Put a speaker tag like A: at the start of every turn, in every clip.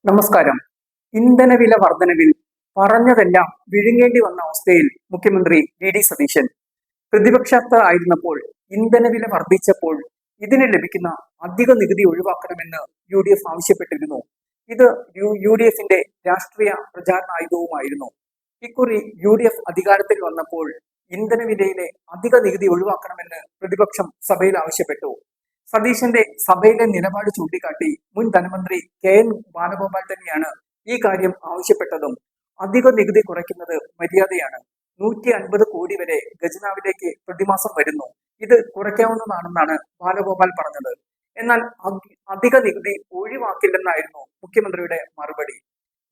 A: നമസ്കാരം. ഇന്ധനവില വർധനവിൽ പറഞ്ഞതെല്ലാം വിഴുങ്ങേണ്ടി വന്ന അവസ്ഥയിൽ മുഖ്യമന്ത്രി വി.ഡി. സതീശൻ പ്രതിപക്ഷത്ത് ആയിരുന്നപ്പോൾ ഇന്ധനവില വർദ്ധിച്ചപ്പോൾ ഇതിന് ലഭിക്കുന്ന അധിക നികുതി ഒഴിവാക്കണമെന്ന് യു.ഡി.എഫ് ആവശ്യപ്പെട്ടിരുന്നു. ഇത് യു.ഡി.എഫിന്റെ രാഷ്ട്രീയ പ്രചാരണായുധവുമായിരുന്നു. ഇക്കുറി യു.ഡി.എഫ് അധികാരത്തിൽ വന്നപ്പോൾ ഇന്ധനവിലയിലെ അധിക നികുതി ഒഴിവാക്കണമെന്ന് പ്രതിപക്ഷം സഭയിൽ ആവശ്യപ്പെട്ടു. സതീശന്റെ സഭയിലെ നിലപാട് ചൂണ്ടിക്കാട്ടി മുൻ ധനമന്ത്രി കെ.എൻ. ബാലഗോപാൽ തന്നെയാണ് ഈ കാര്യം ആവശ്യപ്പെട്ടതും. അധിക നികുതി കുറയ്ക്കുന്നത് മര്യാദയാണ്. 150 കോടി വരെ ഖജനാവിലേക്ക് പ്രതിമാസം വരുന്നു. ഇത് കുറയ്ക്കാവുന്നതാണെന്നാണ് ബാലഗോപാൽ പറഞ്ഞത്. എന്നാൽ അധിക നികുതി ഒഴിവാക്കില്ലെന്നായിരുന്നു മുഖ്യമന്ത്രിയുടെ മറുപടി.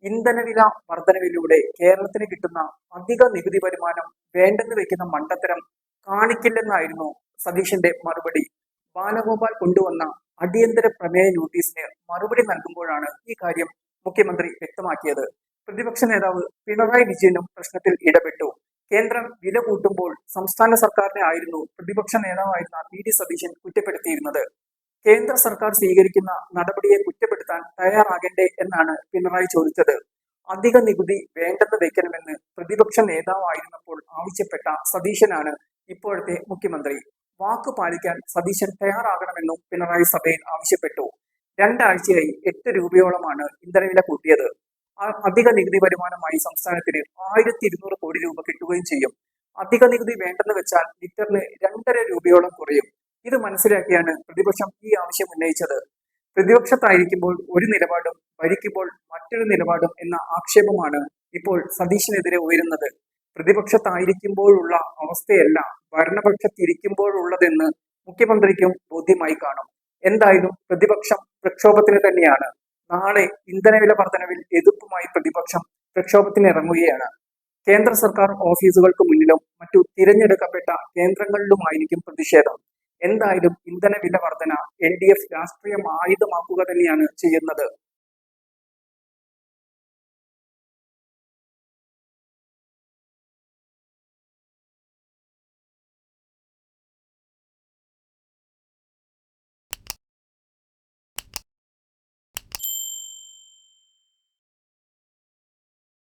A: ഇന്ധനവില വർധനവിലൂടെ കേരളത്തിന് കിട്ടുന്ന അധിക നികുതി വരുമാനം വേണ്ടെന്ന് വെക്കുന്ന മണ്ടത്തരം കാണിക്കില്ലെന്നായിരുന്നു സതീശന്റെ മറുപടി. ബാലഗോപാൽ കൊണ്ടുവന്ന അടിയന്തര പ്രമേയ നോട്ടീസിന് മറുപടി നൽകുമ്പോഴാണ് ഈ കാര്യം മുഖ്യമന്ത്രി വ്യക്തമാക്കിയത്. പ്രതിപക്ഷ നേതാവ് പിണറായി വിജയനും പ്രശ്നത്തിൽ ഇടപെട്ടു. കേന്ദ്രം വില കൂട്ടുമ്പോൾ സംസ്ഥാന സർക്കാരിനെ ആയിരുന്നു പ്രതിപക്ഷ നേതാവായിരുന്ന വി.ഡി. സതീശൻ കുറ്റപ്പെടുത്തിയിരുന്നത്. കേന്ദ്ര സർക്കാർ സ്വീകരിക്കുന്ന നടപടിയെ കുറ്റപ്പെടുത്താൻ തയ്യാറാകണ്ടേ എന്നാണ് പിണറായി ചോദിച്ചത്. അധിക നികുതി വേണ്ടെന്ന് വെക്കണമെന്ന് പ്രതിപക്ഷ നേതാവായിരുന്നപ്പോൾ ആവശ്യപ്പെട്ട സതീശനാണ് ഇപ്പോഴത്തെ മുഖ്യമന്ത്രി. വാക്ക് പാലിക്കാൻ സതീശൻ തയ്യാറാകണമെന്നും പിണറായി സഭയിൽ ആവശ്യപ്പെട്ടു. 2 ആഴ്ചയായി 8 രൂപയോളമാണ് ഇന്ധനവില കൂട്ടിയത്. അധിക നികുതി വരുമാനമായി സംസ്ഥാനത്തിന് 1200 കോടി രൂപ കിട്ടുകയും ചെയ്യും. അധിക നികുതി വേണ്ടെന്ന് വെച്ചാൽ ലിറ്ററിന് 2.5 രൂപയോളം കുറയും. ഇത് മനസ്സിലാക്കിയാണ് പ്രതിപക്ഷം ഈ ആവശ്യം ഉന്നയിച്ചത്. പ്രതിപക്ഷത്തായിരിക്കുമ്പോൾ ഒരു നിലപാടും ഭരിക്കുമ്പോൾ മറ്റൊരു നിലപാടും എന്ന ആക്ഷേപമാണ് ഇപ്പോൾ സതീശനെതിരെ ഉയരുന്നത്. പ്രതിപക്ഷത്തായിരിക്കുമ്പോഴുള്ള അവസ്ഥയല്ല ഭരണപക്ഷത്തിരിക്കുമ്പോഴുള്ളതെന്ന് മുഖ്യമന്ത്രിക്കും ബോധ്യമായി കാണും. എന്തായാലും പ്രതിപക്ഷം പ്രക്ഷോഭത്തിന് തന്നെയാണ്. നാളെ ഇന്ധനവില വർധനവിൽ എതിർപ്പുമായി പ്രതിപക്ഷം പ്രക്ഷോഭത്തിനിറങ്ങുകയാണ്. കേന്ദ്ര സർക്കാർ ഓഫീസുകൾക്ക് മുന്നിലും മറ്റു തിരഞ്ഞെടുക്കപ്പെട്ട കേന്ദ്രങ്ങളിലുമായിരിക്കും പ്രതിഷേധം. എന്തായാലും ഇന്ധനവില വർധന LDF രാഷ്ട്രീയം ആയുധമാക്കുക തന്നെയാണ് ചെയ്യുന്നത്.